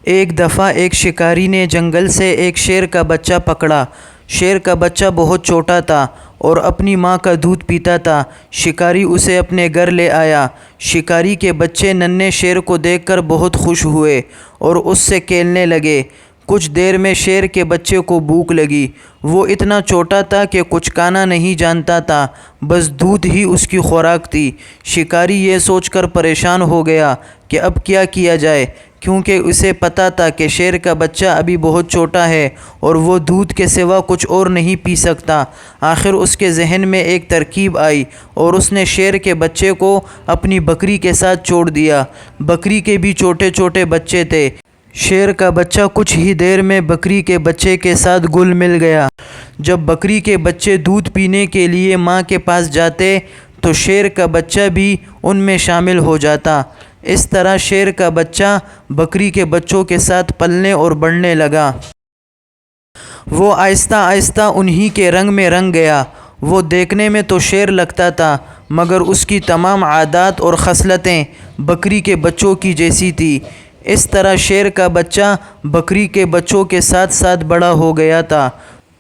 ایک دفعہ ایک شکاری نے جنگل سے ایک شیر کا بچہ پکڑا۔ شیر کا بچہ بہت چھوٹا تھا اور اپنی ماں کا دودھ پیتا تھا۔ شکاری اسے اپنے گھر لے آیا۔ شکاری کے بچے ننھے شیر کو دیکھ کر بہت خوش ہوئے اور اس سے کھیلنے لگے۔ کچھ دیر میں شیر کے بچے کو بھوک لگی۔ وہ اتنا چھوٹا تھا کہ کچھ کھانا نہیں جانتا تھا، بس دودھ ہی اس کی خوراک تھی۔ شکاری یہ سوچ کر پریشان ہو گیا کہ اب کیا کیا جائے، کیونکہ اسے پتہ تھا کہ شیر کا بچہ ابھی بہت چھوٹا ہے اور وہ دودھ کے سوا کچھ اور نہیں پی سکتا۔ آخر اس کے ذہن میں ایک ترکیب آئی اور اس نے شیر کے بچے کو اپنی بکری کے ساتھ چھوڑ دیا۔ بکری کے بھی چھوٹے چھوٹے بچے تھے۔ شیر کا بچہ کچھ ہی دیر میں بکری کے بچے کے ساتھ گل مل گیا۔ جب بکری کے بچے دودھ پینے کے لیے ماں کے پاس جاتے تو شیر کا بچہ بھی ان میں شامل ہو جاتا۔ اس طرح شیر کا بچہ بکری کے بچوں کے ساتھ پلنے اور بڑھنے لگا۔ وہ آہستہ آہستہ انہی کے رنگ میں رنگ گیا۔ وہ دیکھنے میں تو شیر لگتا تھا، مگر اس کی تمام عادات اور خصلتیں بکری کے بچوں کی جیسی تھیں۔ اس طرح شیر کا بچہ بکری کے بچوں کے ساتھ ساتھ بڑا ہو گیا تھا۔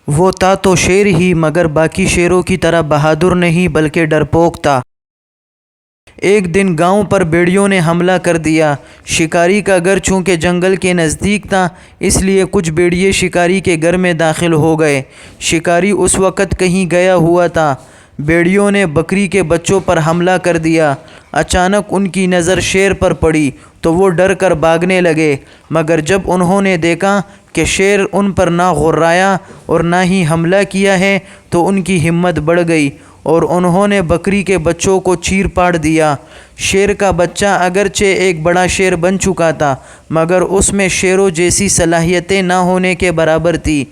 وہ تھا تو شیر ہی، مگر باقی شیروں کی طرح بہادر نہیں بلکہ ڈرپوک تھا۔ ایک دن گاؤں پر بھیڑیوں نے حملہ کر دیا۔ شکاری کا گھر چونکہ جنگل کے نزدیک تھا، اس لیے کچھ بھیڑیے شکاری کے گھر میں داخل ہو گئے۔ شکاری اس وقت کہیں گیا ہوا تھا۔ بھیڑیوں نے بکری کے بچوں پر حملہ کر دیا۔ اچانک ان کی نظر شیر پر پڑی تو وہ ڈر کر بھاگنے لگے، مگر جب انہوں نے دیکھا کہ شیر ان پر نہ غرایا اور نہ ہی حملہ کیا ہے تو ان کی ہمت بڑھ گئی اور انہوں نے بکری کے بچوں کو چیر پاڑ دیا۔ شیر کا بچہ اگرچہ ایک بڑا شیر بن چکا تھا، مگر اس میں شیروں جیسی صلاحیتیں نہ ہونے کے برابر تھی۔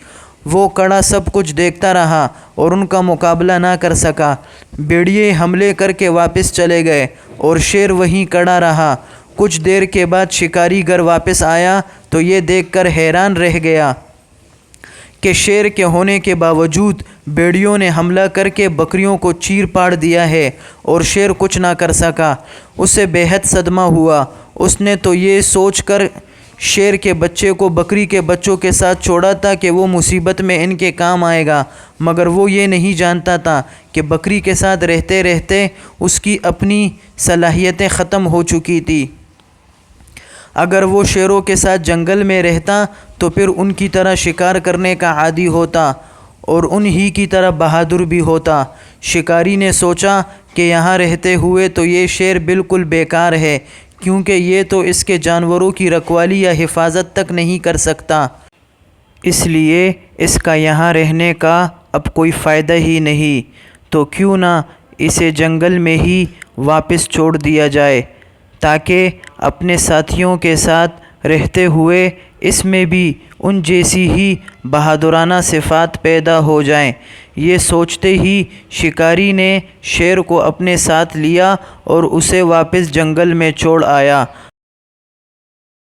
وہ کھڑا سب کچھ دیکھتا رہا اور ان کا مقابلہ نہ کر سکا۔ بھیڑیے حملے کر کے واپس چلے گئے اور شیر وہیں کھڑا رہا۔ کچھ دیر کے بعد شکاری گھر واپس آیا تو یہ دیکھ کر حیران رہ گیا کہ شیر کے ہونے کے باوجود بھیڑیوں نے حملہ کر کے بکریوں کو چیر پاڑ دیا ہے اور شیر کچھ نہ کر سکا۔ اسے بے حد صدمہ ہوا۔ اس نے تو یہ سوچ کر شیر کے بچے کو بکری کے بچوں کے ساتھ چھوڑا تھا کہ وہ مصیبت میں ان کے کام آئے گا، مگر وہ یہ نہیں جانتا تھا کہ بکری کے ساتھ رہتے رہتے اس کی اپنی صلاحیتیں ختم ہو چکی تھی۔ اگر وہ شیروں کے ساتھ جنگل میں رہتا تو پھر ان کی طرح شکار کرنے کا عادی ہوتا اور انہی کی طرح بہادر بھی ہوتا۔ شکاری نے سوچا کہ یہاں رہتے ہوئے تو یہ شیر بالکل بیکار ہے، کیونکہ یہ تو اس کے جانوروں کی رکھوالی یا حفاظت تک نہیں کر سکتا۔ اس لیے اس کا یہاں رہنے کا اب کوئی فائدہ ہی نہیں، تو کیوں نہ اسے جنگل میں ہی واپس چھوڑ دیا جائے، تاکہ اپنے ساتھیوں کے ساتھ رہتے ہوئے اس میں بھی ان جیسی ہی بہادرانہ صفات پیدا ہو جائیں۔ یہ سوچتے ہی شکاری نے شیر کو اپنے ساتھ لیا اور اسے واپس جنگل میں چھوڑ آیا۔